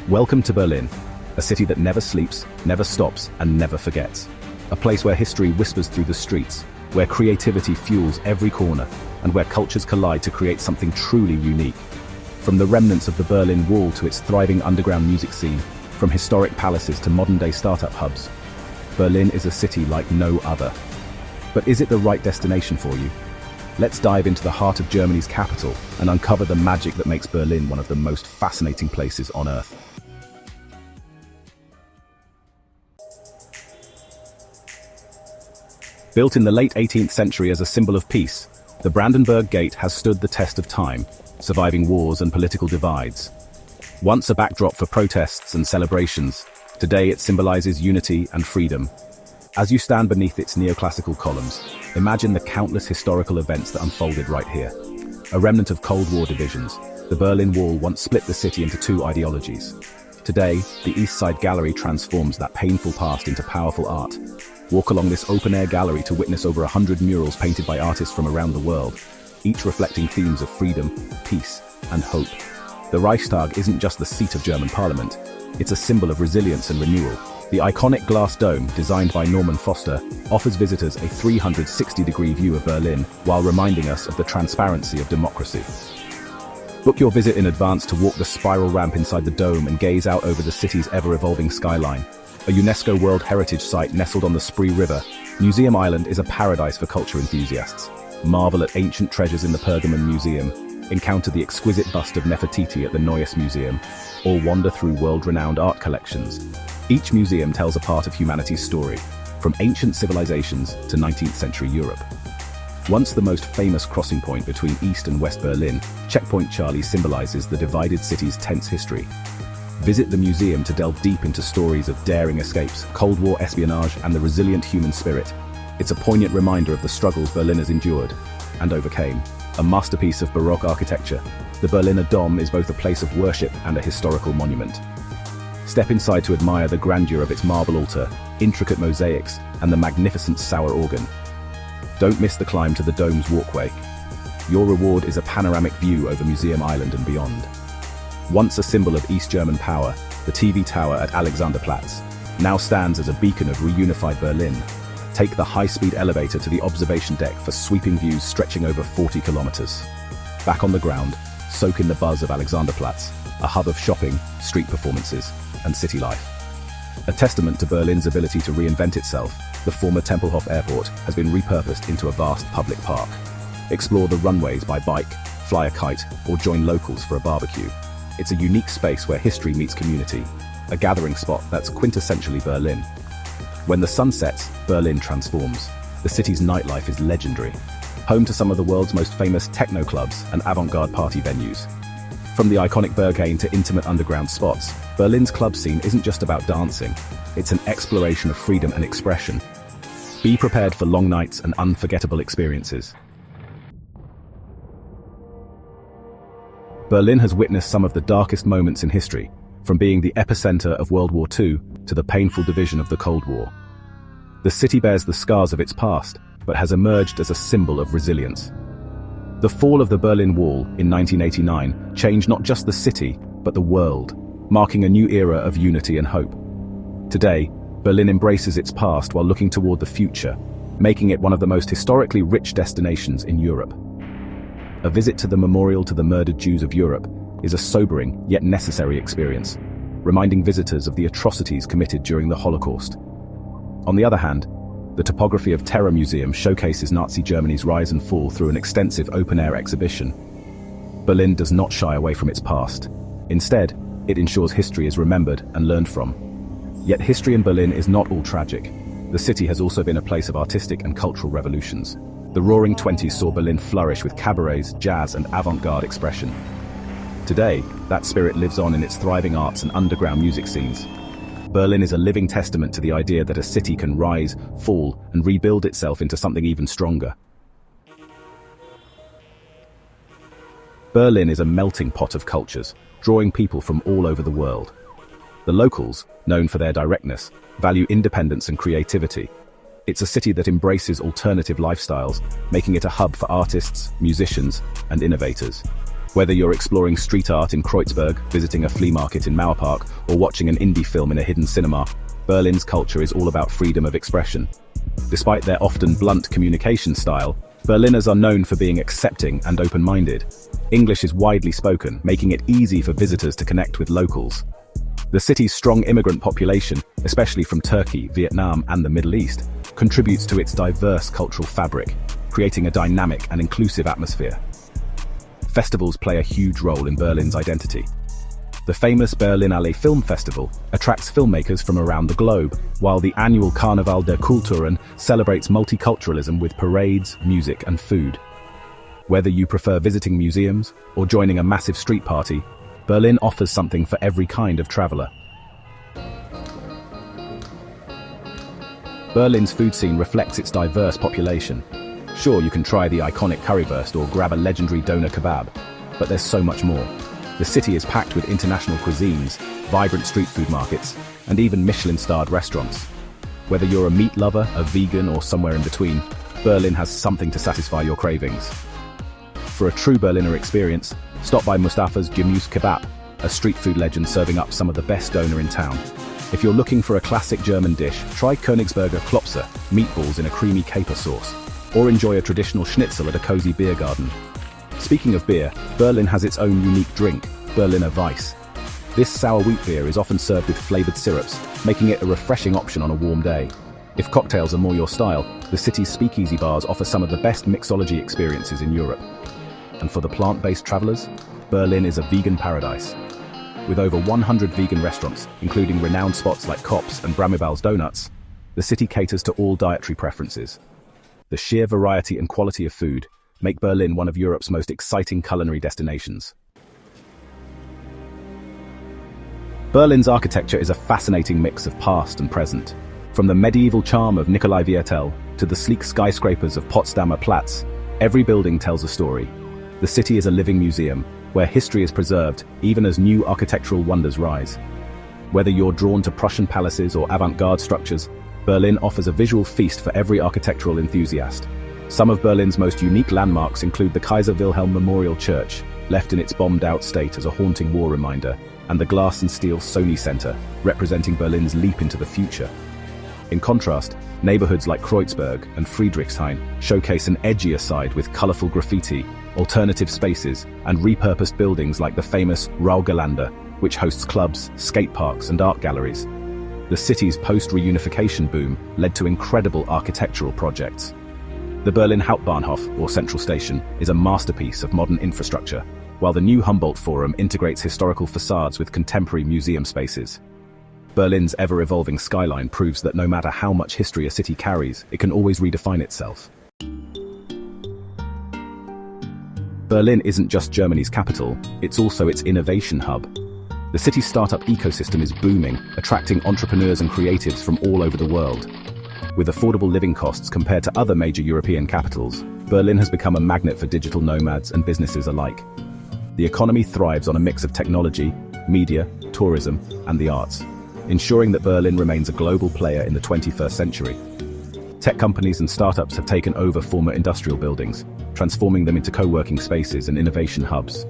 Welcome to Berlin, a city that never sleeps, never stops, and never forgets. A place where history whispers through the streets, where creativity fuels every corner, and where cultures collide to create something truly unique. From the remnants of the Berlin Wall to its thriving underground music scene, from historic palaces to modern-day startup hubs, Berlin is a city like no other. But is it the right destination for you? Let's dive into the heart of Germany's capital and uncover the magic that makes Berlin one of the most fascinating places on Earth. Built in the late 18th century as a symbol of peace, the Brandenburg Gate has stood the test of time, surviving wars and political divides. Once a backdrop for protests and celebrations, today it symbolizes unity and freedom. As you stand beneath its neoclassical columns, imagine the countless historical events that unfolded right here. A remnant of Cold War divisions, the Berlin Wall once split the city into two ideologies. Today, the East Side Gallery transforms that painful past into powerful art. Walk along this open-air gallery to witness over 100 murals painted by artists from around the world, each reflecting themes of freedom, peace, and hope. The Reichstag isn't just the seat of German parliament, it's a symbol of resilience and renewal. The iconic glass dome, designed by Norman Foster, offers visitors a 360-degree view of Berlin while reminding us of the transparency of democracy. Book your visit in advance to walk the spiral ramp inside the dome and gaze out over the city's ever-evolving skyline. A UNESCO World Heritage Site nestled on the Spree River, Museum Island is a paradise for culture enthusiasts. Marvel at ancient treasures in the Pergamon Museum, encounter the exquisite bust of Nefertiti at the Neues Museum, or wander through world-renowned art collections. Each museum tells a part of humanity's story, from ancient civilizations to 19th century Europe. Once the most famous crossing point between East and West Berlin, Checkpoint Charlie symbolizes the divided city's tense history. Visit the museum to delve deep into stories of daring escapes, Cold War espionage, and the resilient human spirit. It's a poignant reminder of the struggles Berliners endured and overcame. A masterpiece of Baroque architecture, the Berliner Dom is both a place of worship and a historical monument. Step inside to admire the grandeur of its marble altar, intricate mosaics, and the magnificent Sauer organ. Don't miss the climb to the dome's walkway. Your reward is a panoramic view over Museum Island and beyond. Once a symbol of East German power, the TV tower at Alexanderplatz now stands as a beacon of reunified Berlin. Take the high-speed elevator to the observation deck for sweeping views stretching over 40 kilometers. Back on the ground, soak in the buzz of Alexanderplatz, a hub of shopping, street performances, and city life. A testament to Berlin's ability to reinvent itself, the former Tempelhof Airport has been repurposed into a vast public park. Explore the runways by bike, fly a kite, or join locals for a barbecue. It's a unique space where history meets community, a gathering spot that's quintessentially Berlin. When the sun sets, Berlin transforms. The city's nightlife is legendary, home to some of the world's most famous techno clubs and avant-garde party venues. From the iconic Berghain to intimate underground spots, Berlin's club scene isn't just about dancing, it's an exploration of freedom and expression. Be prepared for long nights and unforgettable experiences. Berlin has witnessed some of the darkest moments in history, from being the epicenter of World War II to the painful division of the Cold War. The city bears the scars of its past, but has emerged as a symbol of resilience. The fall of the Berlin Wall in 1989 changed not just the city, but the world, marking a new era of unity and hope. Today, Berlin embraces its past while looking toward the future, making it one of the most historically rich destinations in Europe. A visit to the Memorial to the Murdered Jews of Europe is a sobering yet necessary experience, reminding visitors of the atrocities committed during the Holocaust. On the other hand, the Topography of Terror Museum showcases Nazi Germany's rise and fall through an extensive open-air exhibition. Berlin does not shy away from its past. Instead, it ensures history is remembered and learned from. Yet history in Berlin is not all tragic. The city has also been a place of artistic and cultural revolutions. The Roaring Twenties saw Berlin flourish with cabarets, jazz, and avant-garde expression. Today, that spirit lives on in its thriving arts and underground music scenes. Berlin is a living testament to the idea that a city can rise, fall, and rebuild itself into something even stronger. Berlin is a melting pot of cultures, drawing people from all over the world. The locals, known for their directness, value independence and creativity. It's a city that embraces alternative lifestyles, making it a hub for artists, musicians, and innovators. Whether you're exploring street art in Kreuzberg, visiting a flea market in Mauerpark, or watching an indie film in a hidden cinema, Berlin's culture is all about freedom of expression. Despite their often blunt communication style, Berliners are known for being accepting and open-minded. English is widely spoken, making it easy for visitors to connect with locals. The city's strong immigrant population, especially from Turkey, Vietnam, and the Middle East, contributes to its diverse cultural fabric, creating a dynamic and inclusive atmosphere. Festivals play a huge role in Berlin's identity. The famous Berlinale Film Festival attracts filmmakers from around the globe, while the annual Carnaval der Kulturen celebrates multiculturalism with parades, music, and food. Whether you prefer visiting museums or joining a massive street party, Berlin offers something for every kind of traveler. Berlin's food scene reflects its diverse population. Sure, you can try the iconic currywurst or grab a legendary doner kebab, but there's so much more. The city is packed with international cuisines, vibrant street food markets, and even Michelin-starred restaurants. Whether you're a meat lover, a vegan, or somewhere in between, Berlin has something to satisfy your cravings. For a true Berliner experience, stop by Mustafa's Gemüse Kebab, a street food legend serving up some of the best doner in town. If you're looking for a classic German dish, try Königsberger Klopse, meatballs in a creamy caper sauce, or enjoy a traditional schnitzel at a cozy beer garden. Speaking of beer, Berlin has its own unique drink, Berliner Weiss. This sour wheat beer is often served with flavored syrups, making it a refreshing option on a warm day. If cocktails are more your style, the city's speakeasy bars offer some of the best mixology experiences in Europe. And for the plant-based travelers, Berlin is a vegan paradise. With over 100 vegan restaurants, including renowned spots like Kopp's and Bramibel's Donuts, the city caters to all dietary preferences. The sheer variety and quality of food make Berlin one of Europe's most exciting culinary destinations. Berlin's architecture is a fascinating mix of past and present. From the medieval charm of Nikolai Viertel to the sleek skyscrapers of Potsdamer Platz, every building tells a story. The city is a living museum, where history is preserved even as new architectural wonders rise. Whether you're drawn to Prussian palaces or avant-garde structures, Berlin offers a visual feast for every architectural enthusiast. Some of Berlin's most unique landmarks include the Kaiser Wilhelm Memorial Church, left in its bombed-out state as a haunting war reminder, and the glass and steel Sony Center, representing Berlin's leap into the future. In contrast, neighborhoods like Kreuzberg and Friedrichshain showcase an edgier side with colorful graffiti, alternative spaces, and repurposed buildings like the famous Raugelande, which hosts clubs, skate parks, and art galleries. The city's post-reunification boom led to incredible architectural projects. The Berlin Hauptbahnhof, or Central Station, is a masterpiece of modern infrastructure, while the new Humboldt Forum integrates historical facades with contemporary museum spaces. Berlin's ever-evolving skyline proves that no matter how much history a city carries, it can always redefine itself. Berlin isn't just Germany's capital, it's also its innovation hub. The city's startup ecosystem is booming, attracting entrepreneurs and creatives from all over the world. With affordable living costs compared to other major European capitals, Berlin has become a magnet for digital nomads and businesses alike. The economy thrives on a mix of technology, media, tourism, and the arts, ensuring that Berlin remains a global player in the 21st century. Tech companies and startups have taken over former industrial buildings, transforming them into co-working spaces and innovation hubs.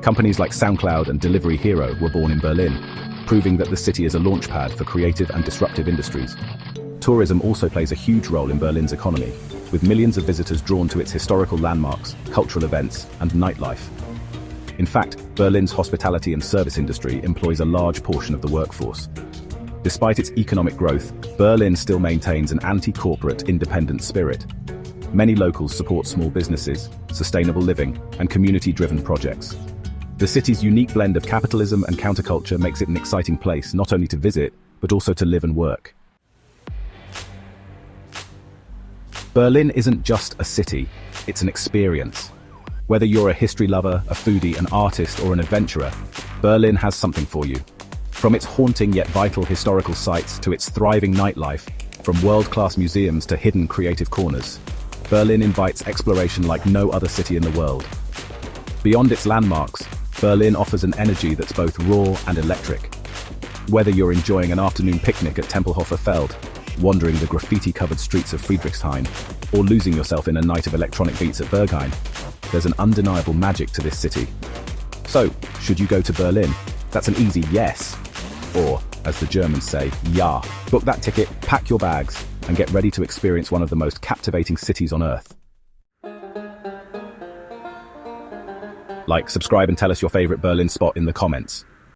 Companies like SoundCloud and Delivery Hero were born in Berlin, proving that the city is a launchpad for creative and disruptive industries. Tourism also plays a huge role in Berlin's economy, with millions of visitors drawn to its historical landmarks, cultural events, and nightlife. In fact, Berlin's hospitality and service industry employs a large portion of the workforce. Despite its economic growth, Berlin still maintains an anti-corporate, independent spirit. Many locals support small businesses, sustainable living, and community-driven projects. The city's unique blend of capitalism and counterculture makes it an exciting place not only to visit, but also to live and work. Berlin isn't just a city, it's an experience. Whether you're a history lover, a foodie, an artist, or an adventurer, Berlin has something for you. From its haunting yet vital historical sites to its thriving nightlife, from world-class museums to hidden creative corners, Berlin invites exploration like no other city in the world. Beyond its landmarks, Berlin offers an energy that's both raw and electric. Whether you're enjoying an afternoon picnic at Tempelhofer Feld, wandering the graffiti-covered streets of Friedrichshain, or losing yourself in a night of electronic beats at Berghain, There's an undeniable magic to this city. So, should you go to Berlin? That's an easy yes. Or, as the Germans say, ja. Book that ticket, pack your bags, and get ready to experience one of the most captivating cities on Earth. Like, subscribe, and tell us your favorite Berlin spot in the comments.